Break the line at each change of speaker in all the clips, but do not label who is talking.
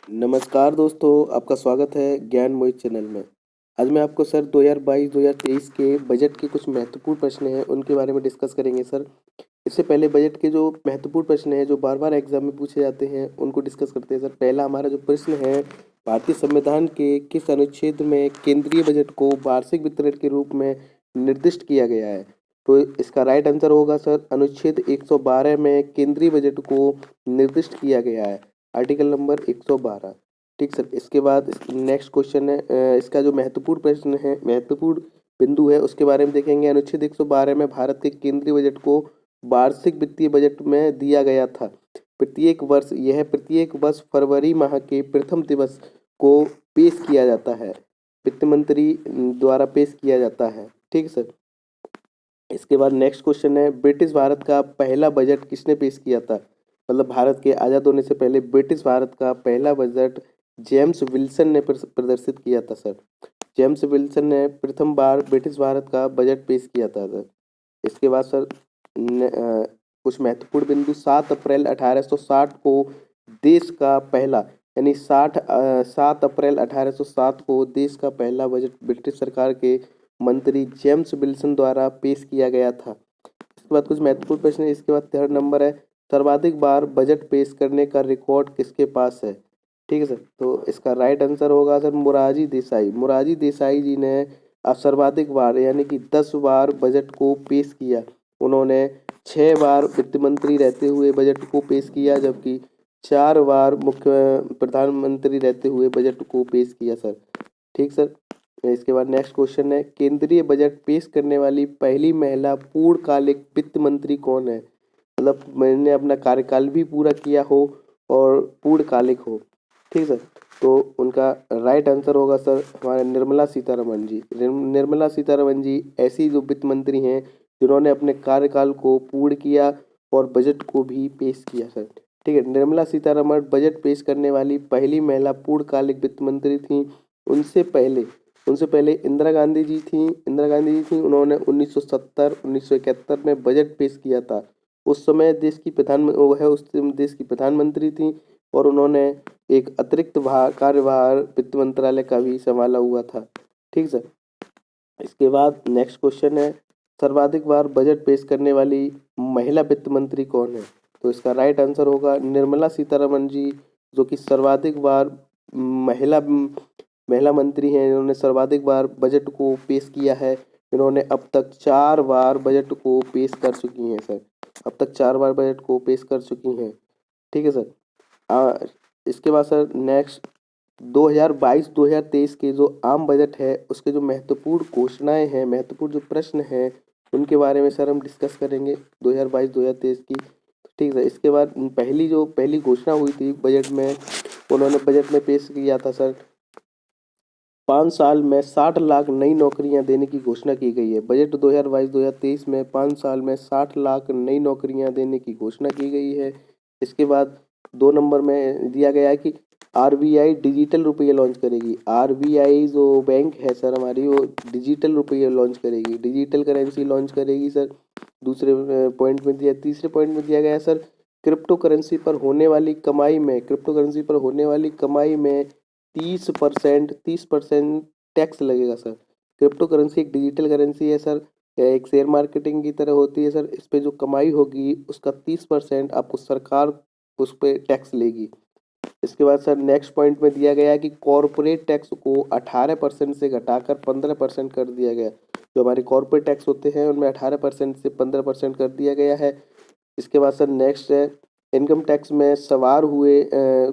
नमस्कार दोस्तों, आपका स्वागत है ज्ञान मोहित चैनल में। आज मैं आपको सर 2022-2023 के बजट के कुछ महत्वपूर्ण प्रश्न हैं, उनके बारे में डिस्कस करेंगे सर। इससे पहले बजट के जो महत्वपूर्ण प्रश्न हैं, जो बार-बार एग्जाम में पूछे जाते हैं, उनको डिस्कस करते हैं सर। पहला हमारा जो प्रश्न है, भारतीय संविधान के किस अनुच्छेद में केंद्रीय बजट को वार्षिक वितरण के रूप में निर्दिष्ट किया गया है? तो इसका राइट आंसर होगा सर अनुच्छेद 112 में केंद्रीय बजट को निर्दिष्ट किया गया है। Article number 112। ठीक सर। इसके बाद नेक्स्ट क्वेश्चन है, इसका जो महत्वपूर्ण प्रश्न है, महत्वपूर्ण बिंदु है, उसके बारे में देखेंगे। अनुच्छेद 112 में भारत के केंद्रीय बजट को वार्षिक वित्तीय बजट में दिया गया था। प्रत्येक वर्ष फरवरी माह के प्रथम दिवस को पेश किया जाता है, वित्त मंत्री द्वारा पेश किया जाता है। ठीक है सर। इसके बाद नेक्स्ट क्वेश्चन है, ब्रिटिश भारत का पहला बजट किसने पेश किया था? मतलब भारत के आज़ाद होने से पहले ब्रिटिश भारत का पहला बजट जेम्स विल्सन ने प्रदर्शित किया था सर। जेम्स विल्सन ने प्रथम बार ब्रिटिश भारत का बजट पेश किया था सर। इसके बाद सर कुछ महत्वपूर्ण बिंदु। 7 अप्रैल 1860 को देश का पहला, यानी 7 अप्रैल 1860 को देश का पहला बजट ब्रिटिश सरकार के मंत्री जेम्स विल्सन द्वारा पेश किया गया था। इसके बाद कुछ महत्वपूर्ण प्रश्न है। इसके बाद थर्ड नंबर है, सर्वाधिक बार बजट पेश करने का रिकॉर्ड किसके पास है? ठीक है सर। तो इसका राइट आंसर होगा सर मोरारजी देसाई। मोरारजी देसाई जी ने सर्वाधिक बार, यानी कि 10 बार बजट को पेश किया। उन्होंने 6 बार वित्त मंत्री रहते हुए बजट को पेश किया, जबकि 4 बार मुख्य प्रधानमंत्री रहते हुए बजट को पेश किया सर। ठीक सर। इसके बाद नेक्स्ट क्वेश्चन है, केंद्रीय बजट पेश करने वाली पहली महिला पूर्णकालिक वित्त मंत्री कौन है? मतलब मैंने अपना कार्यकाल भी पूरा किया हो और पूर्णकालिक हो। ठीक सर। तो उनका राइट आंसर होगा सर हमारे निर्मला सीतारमण जी। निर्मला सीतारमण जी ऐसी जो वित्त मंत्री हैं जिन्होंने अपने कार्यकाल को पूर्ण किया और बजट को भी पेश किया सर। ठीक है। निर्मला सीतारमण बजट पेश करने वाली पहली महिला पूर्णकालिक वित्त मंत्री थी। उनसे पहले इंदिरा गांधी जी थी। उन्होंने 1970-1971 में बजट पेश किया था। उस समय उस देश की प्रधानमंत्री थी और उन्होंने एक अतिरिक्त कार्यभार वित्त मंत्रालय का भी संभाला हुआ था। ठीक सर। इसके बाद नेक्स्ट क्वेश्चन है, सर्वाधिक बार बजट पेश करने वाली महिला वित्त मंत्री कौन है? तो इसका राइट आंसर होगा निर्मला सीतारमण जी, जो कि सर्वाधिक बार महिला महिला मंत्री हैं। इन्होंने सर्वाधिक बार बजट को पेश किया है। इन्होंने अब तक 4 बार बजट को पेश कर चुकी हैं सर। अब तक 4 बार बजट को पेश कर चुकी हैं। ठीक है सर। इसके बाद सर नेक्स्ट 2022-2023 के जो आम बजट है, उसके जो महत्वपूर्ण घोषणाएं हैं, महत्वपूर्ण जो प्रश्न हैं, उनके बारे में सर हम डिस्कस करेंगे 2022-2023 की। ठीक है। इसके बाद पहली घोषणा हुई थी बजट में, उन्होंने बजट में पेश किया था सर, 5 साल में 60 लाख नई नौकरियां देने की घोषणा की गई है। बजट 2022-2023 में 5 साल में 60 लाख नई नौकरियां देने की घोषणा की गई है। इसके बाद 2 नंबर में दिया गया है कि आरबीआई डिजिटल रुपये लॉन्च करेगी। आरबीआई जो बैंक है सर हमारी, वो डिजिटल रुपये लॉन्च करेगी, डिजिटल करेंसी लॉन्च करेगी सर। तीसरे पॉइंट में दिया गया है सर, क्रिप्टो करेंसी पर होने वाली कमाई में 30% टैक्स लगेगा सर। क्रिप्टो करेंसी एक डिजिटल करेंसी है सर, एक शेयर मार्केटिंग की तरह होती है सर। इस पे जो कमाई होगी उसका 30% आपको सरकार उस पर टैक्स लेगी। इसके बाद सर नेक्स्ट पॉइंट में दिया गया है कि कॉरपोरेट टैक्स को 18% से घटाकर 15% कर दिया गया। जो हमारे कॉरपोरेट टैक्स होते हैं उनमें 18% से 15% कर दिया गया है। इसके बाद सर नेक्स्ट है, इनकम टैक्स में सवार हुए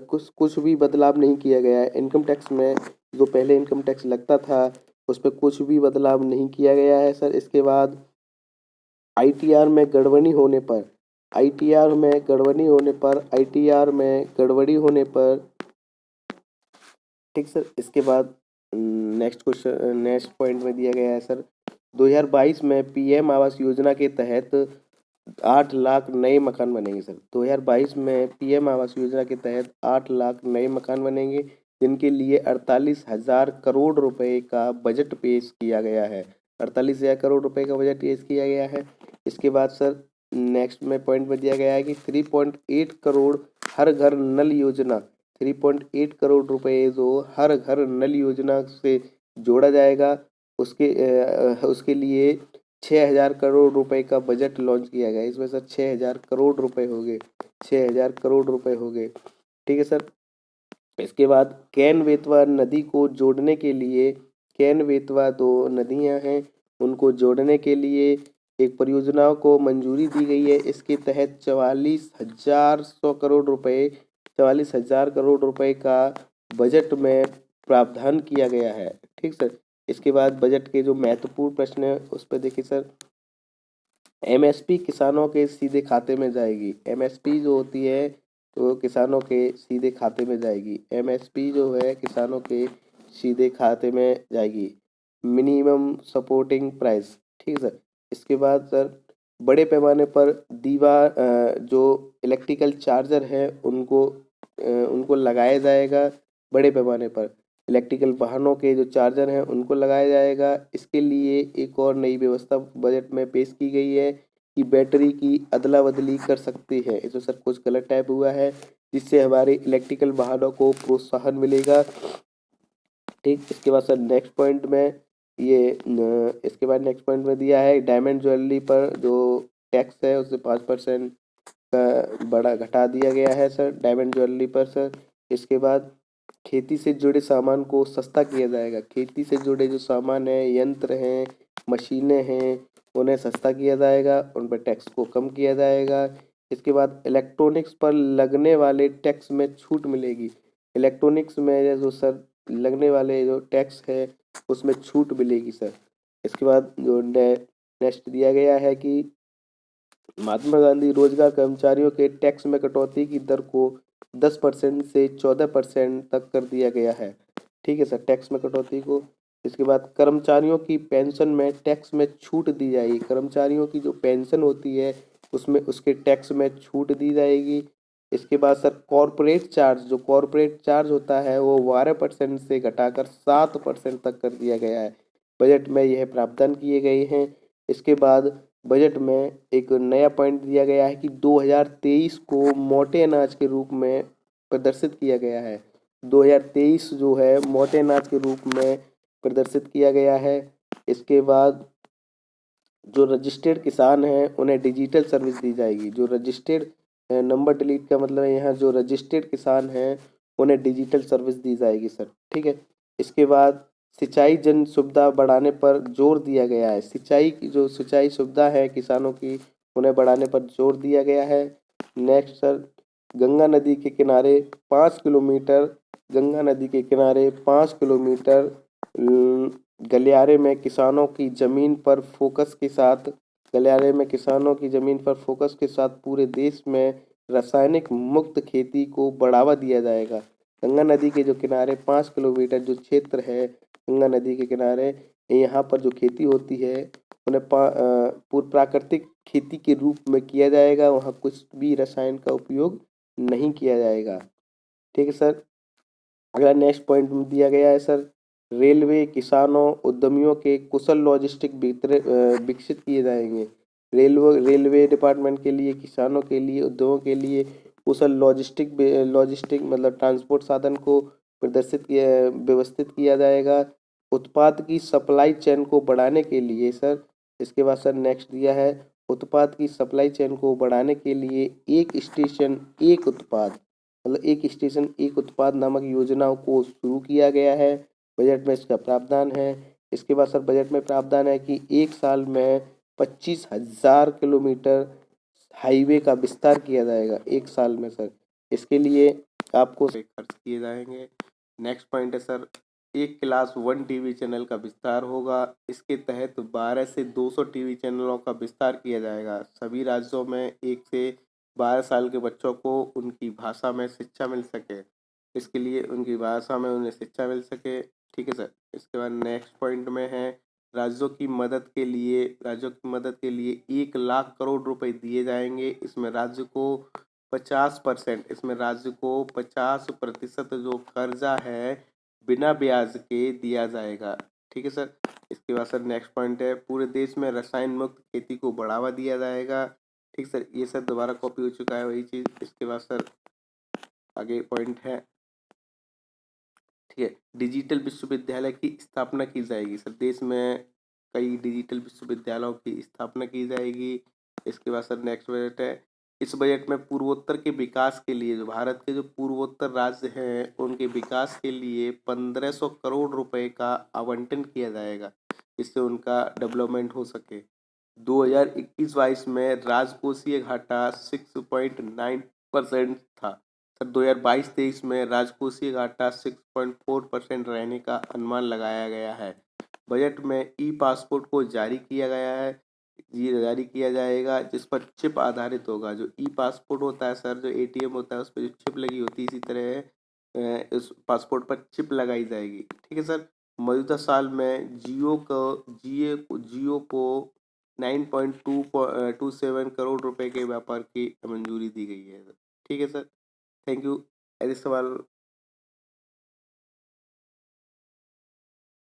कुछ भी बदलाव नहीं किया गया है। इनकम टैक्स में जो पहले इनकम टैक्स लगता था उस पर कुछ भी बदलाव नहीं किया गया है सर। इसके बाद आईटीआर में गड़बड़ी होने पर ठीक सर। इसके बाद नेक्स्ट पॉइंट में दिया गया है सर, 2022 में पीएम आवास योजना के तहत 8 लाख नए मकान बनेंगे सर। 2022 में पीएम आवास योजना के तहत 8 लाख नए मकान बनेंगे, जिनके लिए 48,000 करोड़ रुपए का बजट पेश किया गया है। 48,000 करोड़ रुपए का बजट पेश किया गया है। इसके बाद सर नेक्स्ट में पॉइंट में दिया गया है कि 3.8 करोड़ हर घर नल योजना 3.8 करोड़ रुपए जो हर घर नल योजना से जोड़ा जाएगा, उसके लिए 6,000 करोड़ रुपए का बजट लॉन्च किया गया। इसमें सर 6,000 करोड़ रुपए हो गए, 6,000 करोड़ रुपए हो गए। ठीक है सर। इसके बाद कैन बेतवा नदी को जोड़ने के लिए, कैन बेतवा दो नदियां हैं, उनको जोड़ने के लिए एक परियोजनाओं को मंजूरी दी गई है। इसके तहत 44,000 करोड़ रुपए का बजट में प्रावधान किया गया है। ठीक सर। इसके बाद बजट के जो महत्वपूर्ण प्रश्न है उस पर देखिए सर। एमएसपी किसानों के सीधे खाते में जाएगी। एमएसपी जो होती है तो किसानों के सीधे खाते में जाएगी। एमएसपी जो है किसानों के सीधे खाते में जाएगी। Minimum supporting price. ठीक है सर। इसके बाद सर बड़े पैमाने पर जो इलेक्ट्रिकल चार्जर है उनको लगाया जाएगा। बड़े पैमाने पर इलेक्ट्रिकल वाहनों के जो चार्जर हैं उनको लगाया जाएगा। इसके लिए एक और नई व्यवस्था बजट में पेश की गई है कि बैटरी की अदला बदली कर सकती है। इसमें सर कुछ गलत टाइप हुआ है, जिससे हमारे इलेक्ट्रिकल वाहनों को प्रोत्साहन मिलेगा। ठीक। इसके बाद सर नेक्स्ट पॉइंट में इसके बाद नेक्स्ट पॉइंट में दिया है डायमंड ज्वेलरी पर जो टैक्स है उसे 5% का बड़ा घटा दिया गया है सर, डायमंड ज्वेलरी पर सर। इसके बाद खेती से जुड़े सामान को सस्ता किया जाएगा। खेती से जुड़े जो सामान है, यंत्र हैं, मशीनें हैं, उन्हें सस्ता किया जाएगा, उन पर टैक्स को कम किया जाएगा। इसके बाद इलेक्ट्रॉनिक्स पर लगने वाले टैक्स में छूट मिलेगी। इलेक्ट्रॉनिक्स में जो सर लगने वाले जो टैक्स है उसमें छूट मिलेगी सर। इसके बाद जो नेक्स्ट दिया गया है कि महात्मा गांधी रोजगार कर्मचारियों के टैक्स में कटौती की दर को 10% से 14% तक कर दिया गया है। ठीक है सर, टैक्स में कटौती को। इसके बाद कर्मचारियों की पेंशन में टैक्स में छूट दी जाएगी। कर्मचारियों की जो पेंशन होती है उसमें उसके टैक्स में छूट दी जाएगी। इसके बाद सर कॉरपोरेट चार्ज होता है वो 12% से घटाकर 7% तक कर दिया गया है। बजट में यह प्रावधान किए गए हैं। इसके बाद बजट में एक नया पॉइंट दिया गया है कि 2023 को मोटे अनाज के रूप में प्रदर्शित किया गया है। 2023 जो है मोटे अनाज के रूप में प्रदर्शित किया गया है। इसके बाद जो रजिस्टर्ड किसान हैं उन्हें डिजिटल सर्विस दी जाएगी। जो रजिस्टर्ड नंबर डिलीट का मतलब है यहाँ जो रजिस्टर्ड किसान हैं उन्हें डिजिटल सर्विस दी जाएगी सर। ठीक है। इसके बाद सिंचाई जन सुविधा बढ़ाने पर जोर दिया गया है। सिंचाई की जो सिंचाई सुविधा है किसानों की उन्हें बढ़ाने पर जोर दिया गया है। नेक्स्ट सर गंगा नदी के किनारे 5 किलोमीटर गंगा नदी के किनारे 5 किलोमीटर गलियारे में किसानों की जमीन पर फोकस के साथ गलियारे में किसानों की जमीन पर फोकस के साथ पूरे देश में रासायनिक मुक्त खेती को बढ़ावा दिया जाएगा। गंगा नदी के जो किनारे 5 किलोमीटर जो क्षेत्र है गंगा नदी के किनारे, यहाँ पर जो खेती होती है उन्हें पूर्ण प्राकृतिक खेती के रूप में किया जाएगा। वहाँ कुछ भी रसायन का उपयोग नहीं किया जाएगा। ठीक है सर। अगला नेक्स्ट पॉइंट में दिया गया है सर रेलवे किसानों उद्यमियों के कुशल लॉजिस्टिक विकसित किए जाएंगे। रेलवे डिपार्टमेंट के लिए, किसानों के लिए, उद्योगों के लिए कुशल लॉजिस्टिक मतलब ट्रांसपोर्ट साधन को व्यवस्थित किया जाएगा। उत्पाद की सप्लाई चेन को बढ़ाने के लिए सर, इसके बाद सर नेक्स्ट दिया है उत्पाद की सप्लाई चेन को बढ़ाने के लिए एक स्टेशन एक उत्पाद मतलब एक स्टेशन एक उत्पाद नामक योजनाओं को शुरू किया गया है। बजट में इसका प्रावधान है। इसके बाद सर बजट में प्रावधान है कि एक साल में 25,000 किलोमीटर हाईवे का विस्तार किया जाएगा एक साल में सर। इसके लिए आपको खर्च किए जाएंगे। नेक्स्ट पॉइंट है सर एक क्लास 1 टीवी चैनल का विस्तार होगा। इसके तहत 12 से 200 टीवी चैनलों का विस्तार किया जाएगा। सभी राज्यों में 1 से 12 साल के बच्चों को उनकी भाषा में शिक्षा मिल सके, इसके लिए उनकी भाषा में उन्हें शिक्षा मिल सके। ठीक है सर। इसके बाद नेक्स्ट पॉइंट में है राज्यों की मदद के लिए 1 लाख करोड़ रुपए दिए जाएंगे। इसमें राज्य को 50% जो कर्जा है बिना ब्याज के दिया जाएगा। ठीक है सर। इसके बाद सर नेक्स्ट पॉइंट है पूरे देश में रसायन मुक्त खेती को बढ़ावा दिया जाएगा। ठीक सर। ये सर दोबारा कॉपी हो चुका है वही चीज़। इसके बाद सर आगे पॉइंट है ठीक है। डिजिटल विश्वविद्यालय की स्थापना की जाएगी सर। देश में कई डिजिटल विश्वविद्यालयों की स्थापना की जाएगी। इसके बाद सर नेक्स्ट बजट है। इस बजट में पूर्वोत्तर के विकास के लिए जो भारत के जो पूर्वोत्तर राज्य हैं उनके विकास के लिए 1500 करोड़ रुपए का आवंटन किया जाएगा, जिससे उनका डेवलपमेंट हो सके। 2021-22 में राजकोषीय घाटा 6.9% था। सर 2022-23 में राजकोषीय घाटा 6.4% रहने का अनुमान लगाया गया है। बजट में ई पासपोर्ट को जारी किया गया है, ये जारी किया जाएगा, जिस पर चिप आधारित होगा। जो ई पासपोर्ट होता है सर, जो एटीएम होता है उस पर जो चिप लगी होती है, इसी तरह इस पासपोर्ट पर चिप लगाई जाएगी। ठीक है सर। मौजूदा साल में जियो को 9.27 करोड़ रुपए के व्यापार की मंजूरी दी गई है। ठीक है सर। Thank you. ऐसे सवाल